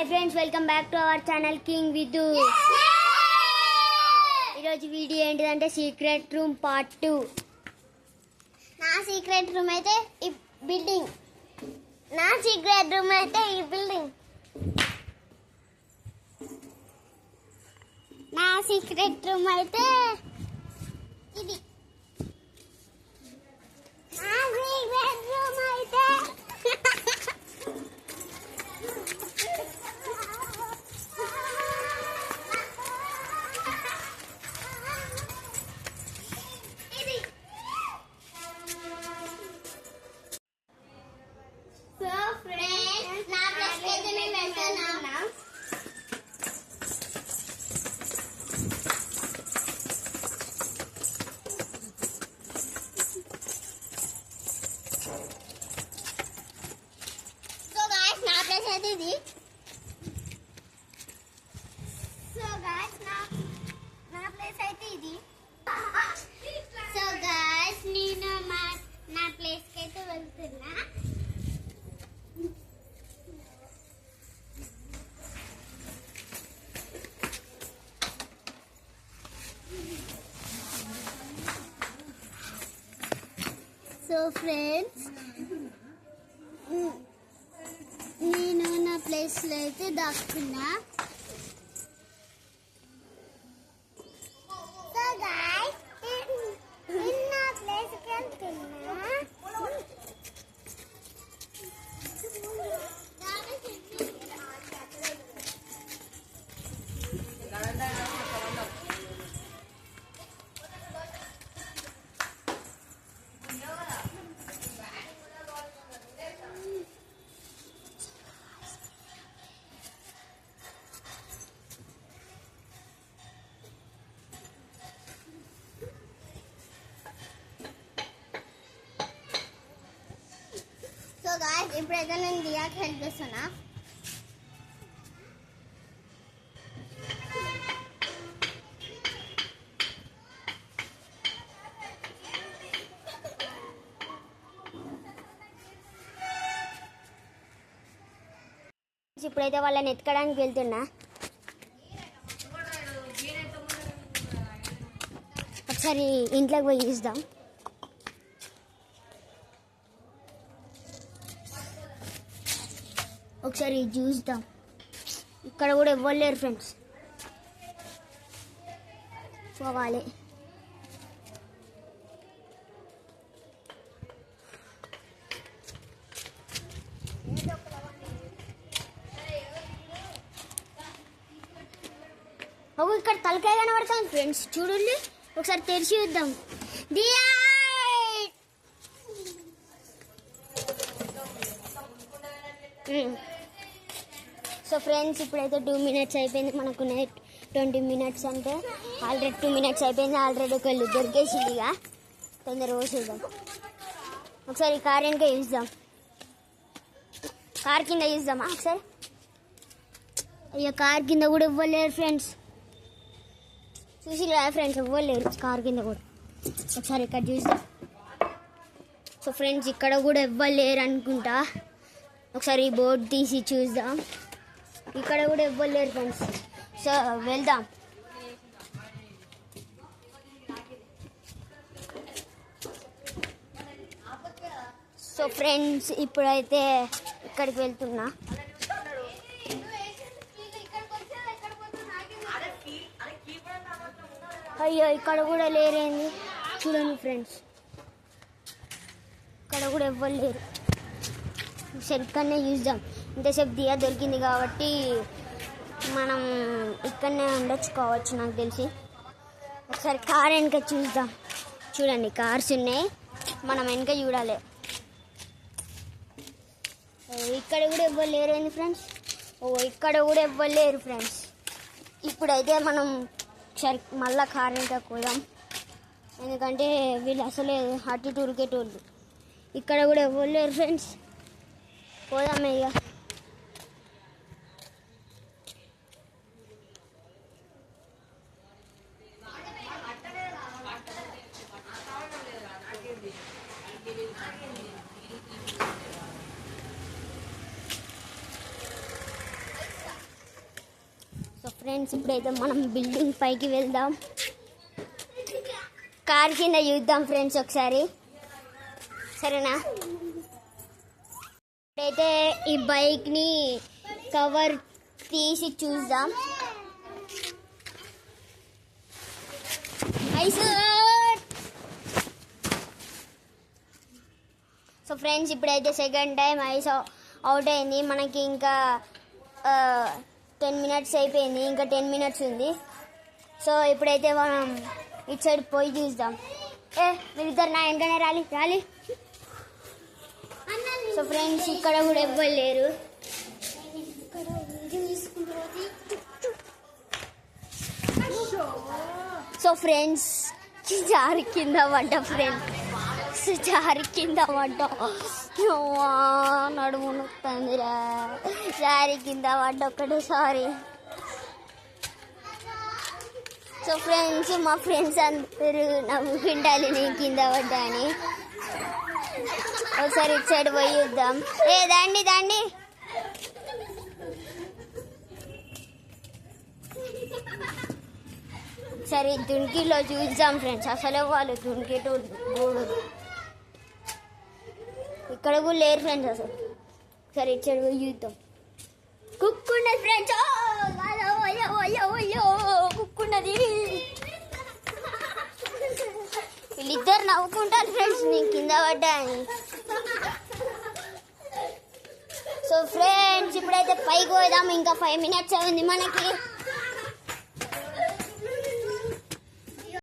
Hi friends, welcome back to our channel king Vidu. ఈరోజు video ఏంటిదంటే secret room part 2. నా secret room అయితే ఈ బిల్డింగ్. నా సీక్రెట్ రూమ్ అయితే ఈ బిల్డింగ్. నా సీక్రెట్ రూమ్ అయితే ఇది. నా సీక్రెట్ రూమ్ అయితే ఇది. సో ఫ్రెండ్స్, నా ప్లేస్ అయితే నేను వెళ్తున్నా. ఇది సో గాయ్స్ నా ప్లేస్ అయితే ఇది. సో గాయ్స్, నేను నా ప్లేస్ కి అయితే వెళ్తున్నా. సో ఫ్రెండ్స్, నేను నా ప్లేస్ లో అయితే దాక్కున్నా. సో గాయ్స్, నేను నా ప్లేస్ కి వెళ్తున్నా. సో గాయ్స్, ఇప్పుడైతే నేను దియాకి హెల్ప్ చేస్తున్నా. ఇప్పుడైతే వాళ్ళని ఎత్తుకోవడానికి వెళ్తున్నా. ఒకసారి ఇంట్లోకి పోయి చూద్దాం. ఒకసారి చూద్దాం. ఇక్కడ కూడా ఎవ్వరు లేరు ఫ్రెండ్స్. పోవాలి. ఇక్కడ తలకాయ కనబడతాను ఫ్రెండ్స్, చూడండి. ఒకసారి తెరిచి చూద్దాం. సో ఫ్రెండ్స్, ఇప్పుడైతే 2 minutes అయిపోయింది. మనకు 20 minutes అంటే ఆల్రెడీ 2 minutes అయిపోయింది. ఆల్రెడీ ఒకళ్ళు దొరికేసింది. ఇక తొందరగా పోసేద్దాం. ఒకసారి కార్ వెనక చూద్దాం. కార్ కింద చూద్దామా ఒకసారి? అయ్యో, కార్ కింద కూడా ఇవ్వలేరు ఫ్రెండ్స్. చూసి కదా ఫ్రెండ్స్, ఇవ్వలేరు కార్ కింద కూడా. ఒకసారి ఇక్కడ చూద్దాం. సో ఫ్రెండ్స్, ఇక్కడ కూడా ఇవ్వలేరు అనుకుంటా. ఒకసారి బోర్డు తీసి చూద్దాం. ఇక్కడ కూడా ఇవ్వలేరు ఫ్రెండ్స్. సో వెళ్దాం. సో ఫ్రెండ్స్, ఇప్పుడైతే ఇక్కడికి వెళ్తున్నా. అయ్యో, ఇక్కడ కూడా లేరేంది చూడండి ఫ్రెండ్స్. ఇక్కడ కూడా ఎవ్వరు లేరు. సరే, ఇక్కడనే చూద్దాం. ఇంతసేపు దియా దొరికింది కాబట్టి మనం ఇక్కడనే ఉండొచ్చు కావచ్చు నాకు తెలిసి. ఒకసారి కార్ వెనక చూద్దాం. చూడండి, కార్స్ ఉన్నాయి. మనం వెనక చూడాలి. ఇక్కడ కూడా ఎవ్వరు లేరేంది ఫ్రెండ్స్. ఇక్కడ కూడా ఎవ్వరు లేరు ఫ్రెండ్స్. ఇప్పుడైతే మనం ఒకసారి మళ్ళీ కార్ వెనక పోదాం. ఎందుకంటే వీళ్ళు అసలే అటు ఇటు ఉరికేటోళ్ళు. ఇక్కడ కూడా ఎవ్వరు లేరు ఫ్రెండ్స్. పోదామే ఇక. ఫ్రెండ్స్ ఇప్పుడైతే మనం బిల్డింగ్ పైకి వెళ్దాం. కార్ కింద చూద్దాం ఫ్రెండ్స్ ఒకసారి, సరేనా? ఇప్పుడైతే ఈ బైక్ని కవర్ తీసి చూద్దాం. సో ఫ్రెండ్స్ ఇప్పుడైతే సెకండ్ టైం ఐస్ అవుట్ అయింది. మనకి ఇంకా 10 minutes అయిపోయింది, ఇంకా 10 minutes ఉంది. సో ఇప్పుడైతే మనం ఇటు సైడ్ పోయి చూద్దాం. మీరిద్దరు నా వెంటనే రాలి. సో ఫ్రెండ్స్ ఇక్కడ కూడా ఎవ్వరు లేరు. సో ఫ్రెండ్స్ జారి కింద పడ్డా ఫ్రెండ్స్, జారి కింద పడ్డా. నడుము నొక్కిందిరా, జారి కింద పడ్డా ఒకటేసారి. సో ఫ్రెండ్స్ మా ఫ్రెండ్స్ అందరూ నవ్వుకుంటారు నేను కింద పడ్డా అని. ఒకసారి ఇటు సైడ్ పోయి చూద్దాం. దాండి సరే దునికిలో చూద్దాం ఫ్రెండ్స్. అసలే వాళ్ళు దునికేటోళ్ళు ఇక్కడ కూడా లేరు ఫ్రెండ్స్ అసలు. సరే ఇటు సైడ్ పోయి చూద్దాం. కుక్కున్నది ఫ్రెండ్స్, కుక్కున్నది. వీళ్ళిద్దరు నవ్వుకుంటారు ఫ్రెండ్స్ నేను కింద పడ్డా అని. సో ఫ్రెండ్స్ ఇప్పుడైతే పైకి పోదాం. ఇంకా 5 minutes ఉంది మనకి.